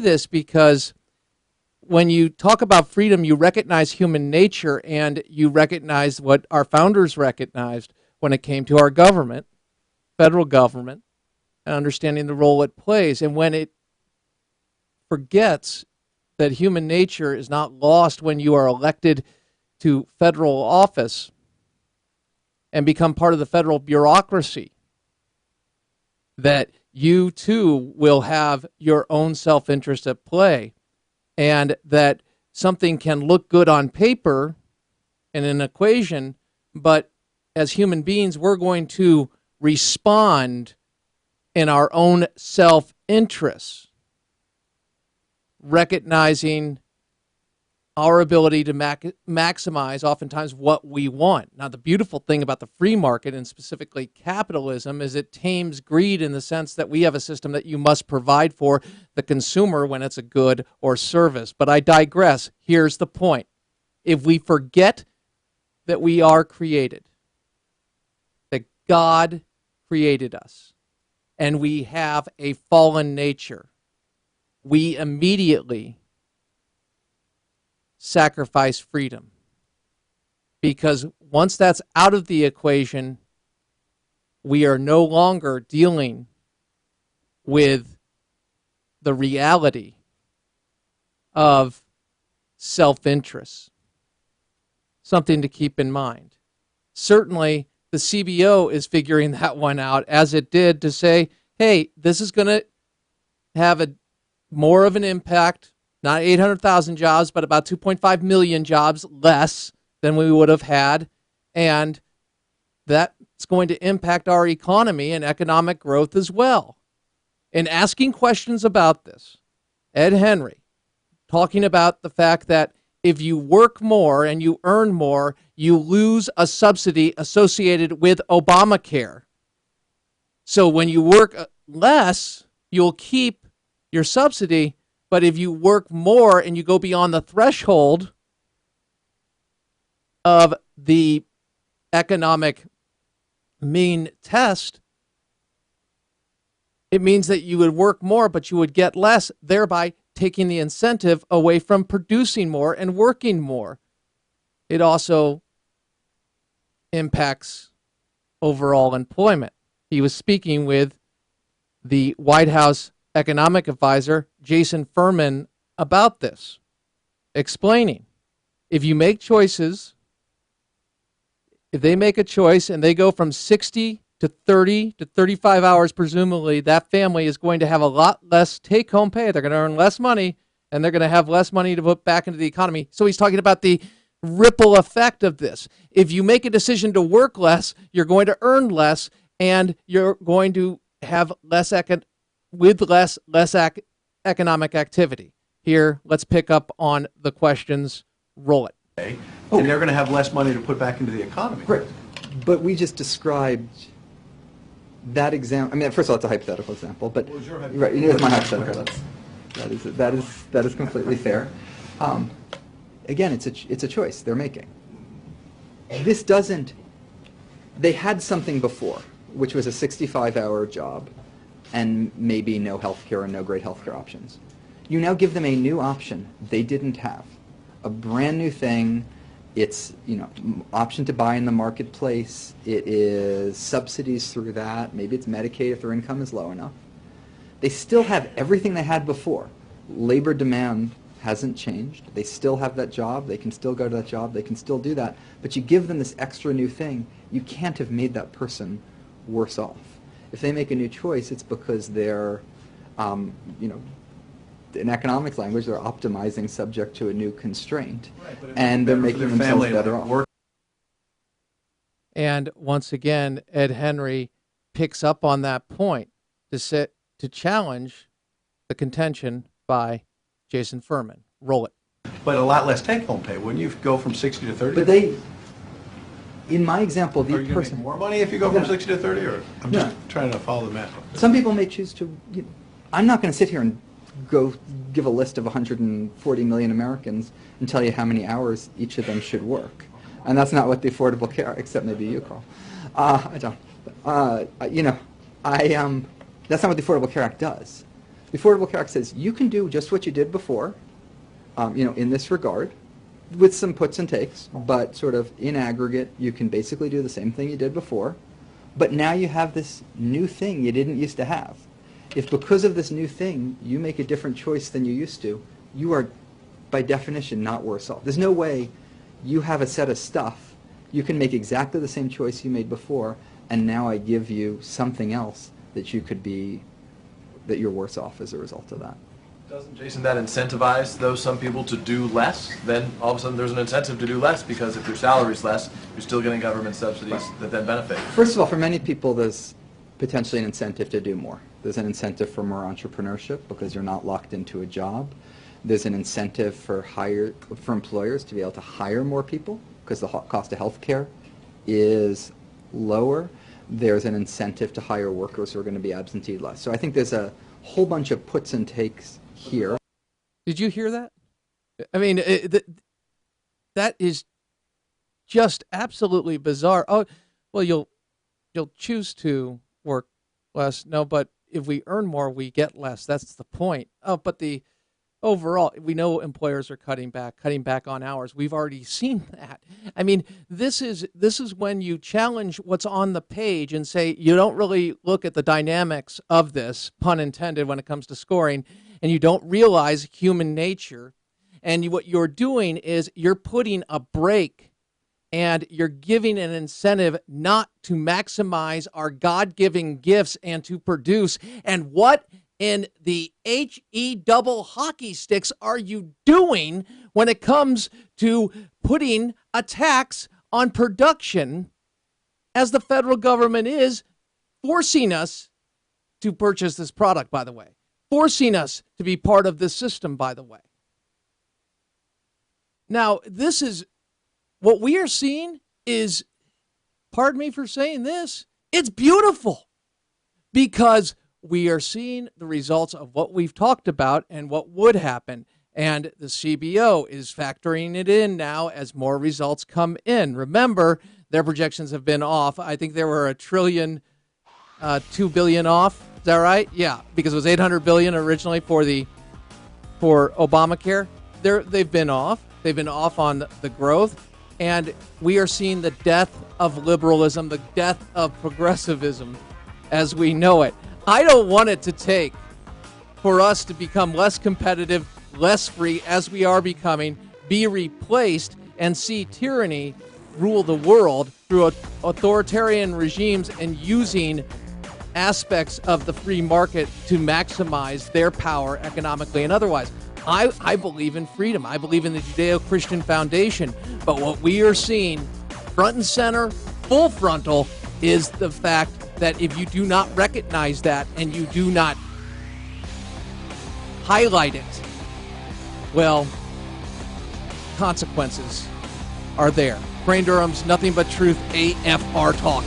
this because when you talk about freedom, you recognize human nature and you recognize what our founders recognized when it came to our government, federal government, and understanding the role it plays. And when it forgets that human nature is not lost when you are elected to federal office and become part of the federal bureaucracy, that you too will have your own self-interest at play, and that something can look good on paper in an equation, but as human beings, we're going to respond in our own self-interest, recognizing our ability to maximize oftentimes what we want. Now, the beautiful thing about the free market, and specifically capitalism, is it tames greed in the sense that we have a system that you must provide for the consumer when it's a good or service. But I digress. Here's the point. If we forget that we are created, that God created us, and we have a fallen nature, we immediately sacrifice freedom. Because once that's out of the equation, we are no longer dealing with the reality of self-interest. Something to keep in mind. Certainly, the CBO is figuring that one out, as it did, to say, hey, this is going to have more of an impact. Not 800,000 jobs, but about 2.5 million jobs less than we would have had. And that's going to impact our economy and economic growth as well. In asking questions about this, Ed Henry, talking about the fact that if you work more and you earn more, you lose a subsidy associated with Obamacare. So when you work less, you'll keep your subsidy. But if you work more and you go beyond the threshold of the economic mean test, it means that you would work more, but you would get less, thereby taking the incentive away from producing more and working more. It also impacts overall employment. He was speaking with the White House economic advisor, Jason Furman, about this, explaining, if you make choices, if they make a choice and they go from 60 to 30 to 35 hours, presumably that family is going to have a lot less take-home pay. They're going to earn less money, and they're going to have less money to put back into the economy. So he's talking about the ripple effect of this. If you make a decision to work less, you're going to earn less, and you're going to have less economic activity. Here, let's pick up on the questions. Roll it. Okay. And they're going to have less money to put back into the economy. Right. But we just described that example. I mean, first of all, it's a hypothetical example, but well, right, it's my hypothetical. Okay. That is completely fair. Again, it's a choice they're making. This doesn't. They had something before, which was a 65-hour job, and maybe no health care and no great health care options. You now give them a new option they didn't have, a brand new thing. It's, option to buy in the marketplace. It is subsidies through that. Maybe it's Medicaid if their income is low enough. They still have everything they had before. Labor demand hasn't changed. They still have that job. They can still go to that job. They can still do that. But you give them this extra new thing. You can't have made that person worse off. If they make a new choice, it's because they're, in economics language, they're optimizing subject to a new constraint, right, and they're making themselves better off. And once again, Ed Henry picks up on that point to challenge the contention by Jason Furman. Roll it. But a lot less take-home pay. Wouldn't you go from 60 to 30? But in my example, the Are you going to make more money if you go from 60 to 30? Or I'm just trying to follow the math. Some people may choose to. I'm not going to sit here and go give a list of 140 million Americans and tell you how many hours each of them should work. And that's not what the Affordable Care, except maybe you, Carl. I don't. That's not what the Affordable Care Act does. The Affordable Care Act says you can do just what you did before, in this regard, with some puts and takes, but sort of in aggregate, you can basically do the same thing you did before. But now you have this new thing you didn't used to have. If because of this new thing you make a different choice than you used to, you are, by definition, not worse off. There's no way you have a set of stuff, you can make exactly the same choice you made before, and now I give you something else that you could be, that you're worse off as a result of that. Doesn't, Jason, that incentivize those some people to do less? Then all of a sudden there's an incentive to do less, because if your salary's less, you're still getting government subsidies that then benefit. First of all, for many people, there's potentially an incentive to do more. There's an incentive for more entrepreneurship because you're not locked into a job. There's an incentive for employers to be able to hire more people because the cost of health care is lower. There's an incentive to hire workers who are going to be absentee less. So I think there's a whole bunch of puts and takes here. Did you hear that? I mean, that is just absolutely bizarre. Oh, well, you'll choose to work less. No, but if we earn more, we get less. That's the point. Oh, but the overall, we know employers are cutting back on hours. We've already seen that. I mean, this is when you challenge what's on the page and say you don't really look at the dynamics of this, pun intended, when it comes to scoring, and you don't realize human nature. And what you're doing is you're putting a brake and you're giving an incentive not to maximize our God-given gifts and to produce. And what in the HE double hockey sticks are you doing when it comes to putting a tax on production, as the federal government is forcing us to purchase this product, by the way, forcing us to be part of this system, by the way. Now, this is what we are seeing is, pardon me for saying this, it's beautiful, because we are seeing the results of what we've talked about and what would happen. And the CBO is factoring it in now as more results come in. Remember, their projections have been off. I think there were $1 trillion, $2 billion off. Is that right? Yeah, because it was $800 billion originally for Obamacare. They've been off. They've been off on the growth. And we are seeing the death of liberalism, the death of progressivism as we know it. I don't want it to take for us to become less competitive, less free, as we are becoming, be replaced, and see tyranny rule the world through authoritarian regimes and using aspects of the free market to maximize their power economically and otherwise. I believe in freedom. I believe in the Judeo-Christian foundation. But what we are seeing front and center, full frontal, is the fact that if you do not recognize that and you do not highlight it, well, consequences are there. Crane Durham's Nothing But Truth AFR Talk.